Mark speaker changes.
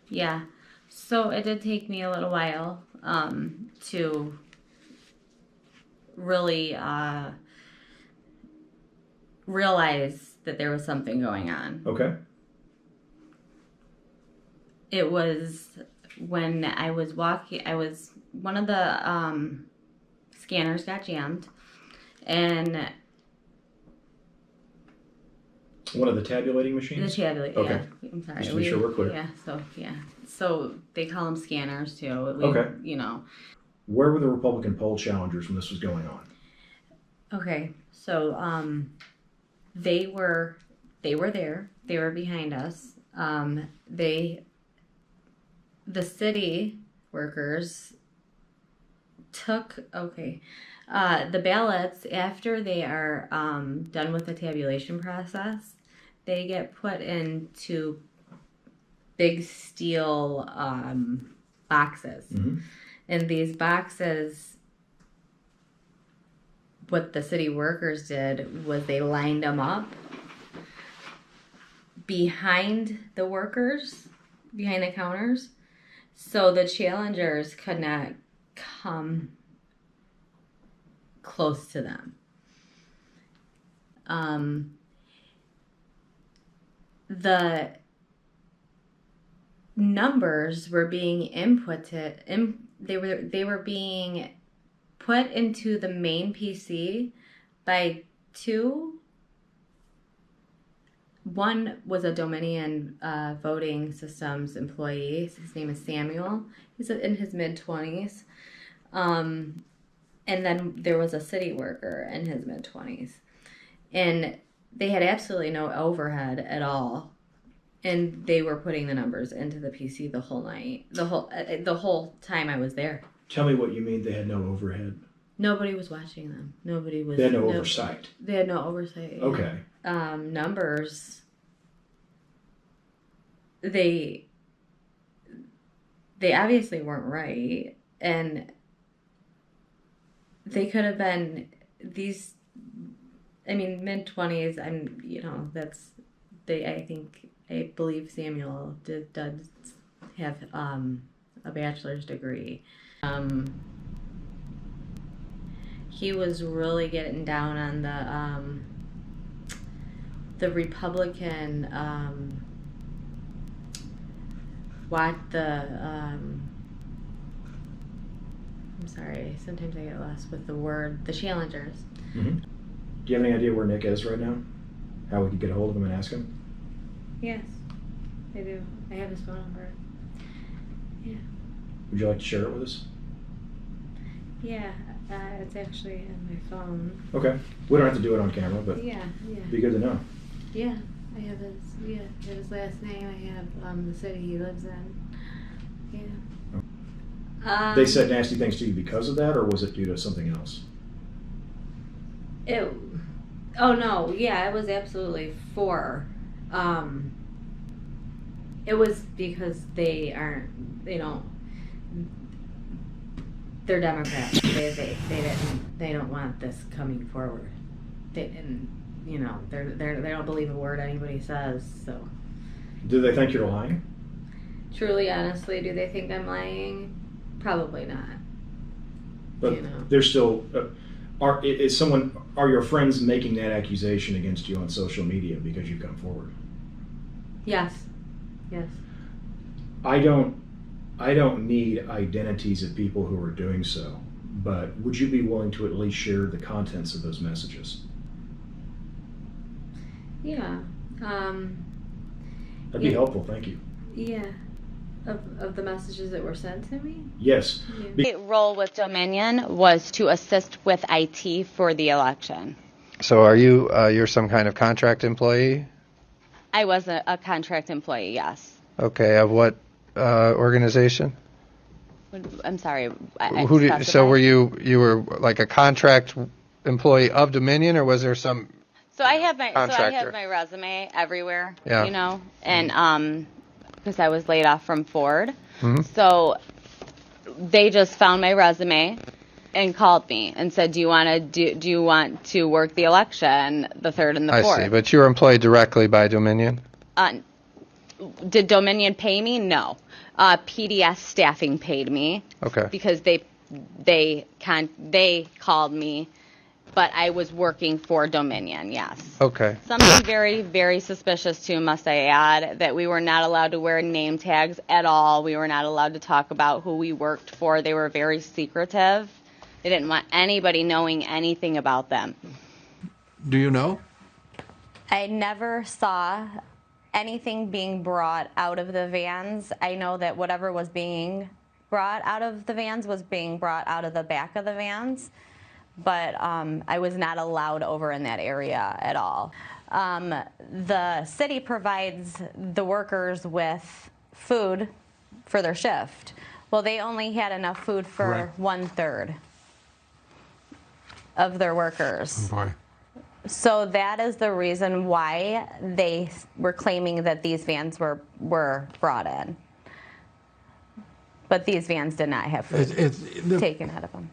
Speaker 1: Yeah. So it did take me a little while to really realize that there was something going on.
Speaker 2: Okay.
Speaker 1: It was when I was walking, one of the scanners got jammed, and
Speaker 2: one of the tabulating machines?
Speaker 1: The tabulating,
Speaker 2: okay.
Speaker 1: Yeah. I'm sorry.
Speaker 2: Just to be sure we're clear.
Speaker 1: Yeah, so they call them scanners too.
Speaker 2: Okay.
Speaker 1: You know.
Speaker 2: Where were the Republican poll challengers when this was going on?
Speaker 1: Okay, so they were there. They were behind us. The city workers took the ballots after they are done with the tabulation process. They get put into big steel boxes, and these boxes, what the city workers did was they lined them up behind the workers, behind the counters, so the challengers could not come close to them. The numbers were being inputted, they were being put into the main PC by two. One was a Dominion voting systems employee. His name is Samuel. He's in his mid-20s. And then there was a city worker in his mid-20s. And they had absolutely no overhead at all. And they were putting the numbers into the PC the whole night. The whole time I was there.
Speaker 2: Tell me what you mean they had no overhead.
Speaker 1: Nobody was watching them.
Speaker 2: They had no oversight.
Speaker 1: They had no oversight. Yeah.
Speaker 2: Okay.
Speaker 1: Numbers. They obviously weren't right, and they could have been these. I mean, mid-20s. I believe Samuel does have a bachelor's degree. He was really getting down on the Republican I'm sorry, sometimes I get lost with the word, the challengers.
Speaker 2: Mm-hmm. Do you have any idea where Nick is right now? How we could get a hold of him and ask him?
Speaker 1: Yes, I do. I have his phone number. Yeah.
Speaker 2: Would you like to share it with us?
Speaker 1: Yeah, it's actually on my phone.
Speaker 2: Okay. We don't have to do it on camera, but
Speaker 1: yeah.
Speaker 2: It'd be good to know.
Speaker 1: Yeah, I have his last name. I have the city he lives in. Yeah.
Speaker 2: They said nasty things to you because of that, or was it due to something else?
Speaker 1: Oh no, yeah, it was absolutely for. It was because they they're Democrats. They don't want this coming forward. They don't believe a word anybody says. So.
Speaker 2: Do they think you're lying?
Speaker 1: Truly, honestly, do they think I'm lying? Probably not.
Speaker 2: But they're still. Are your friends making that accusation against you on social media because you've come forward?
Speaker 1: Yes.
Speaker 2: I don't need identities of people who are doing so, but would you be willing to at least share the contents of those messages?
Speaker 1: Yeah.
Speaker 2: That'd be helpful, thank you.
Speaker 1: Yeah. Of the messages that were sent to me?
Speaker 2: Yes.
Speaker 1: My role with Dominion was to assist with IT for the election.
Speaker 3: So are you're some kind of contract employee?
Speaker 1: I was a contract employee, yes.
Speaker 3: Okay, of what organization?
Speaker 1: I'm sorry.
Speaker 3: So were you were like a contract employee of Dominion, or was there some
Speaker 1: I have my
Speaker 3: contractor?
Speaker 1: resume everywhere,
Speaker 3: yeah.
Speaker 1: And because I was laid off from Ford.
Speaker 3: Mm-hmm.
Speaker 1: So they just found my resume and called me and said, do you want to work the election, the 3rd and the 4th?
Speaker 3: I see, but you were employed directly by Dominion?
Speaker 4: Did Dominion pay me? No. PDS staffing paid me.
Speaker 3: Okay.
Speaker 4: Because they called me, but I was working for Dominion. Yes.
Speaker 3: Okay.
Speaker 4: Something very, very suspicious too, must I add, that we were not allowed to wear name tags at all. We were not allowed to talk about who we worked for. They were very secretive. They didn't want anybody knowing anything about them.
Speaker 5: Do you know?
Speaker 1: I never saw anything being brought out of the vans. I know that whatever was being brought out of the vans was being brought out of the back of the vans, but I was not allowed over in that area at all. The city provides the workers with food for their shift. Well, they only had enough food for 1/3 of their workers.
Speaker 5: Oh boy.
Speaker 1: So that is the reason why they were claiming that these vans were brought in. But these vans did not have food taken out of them.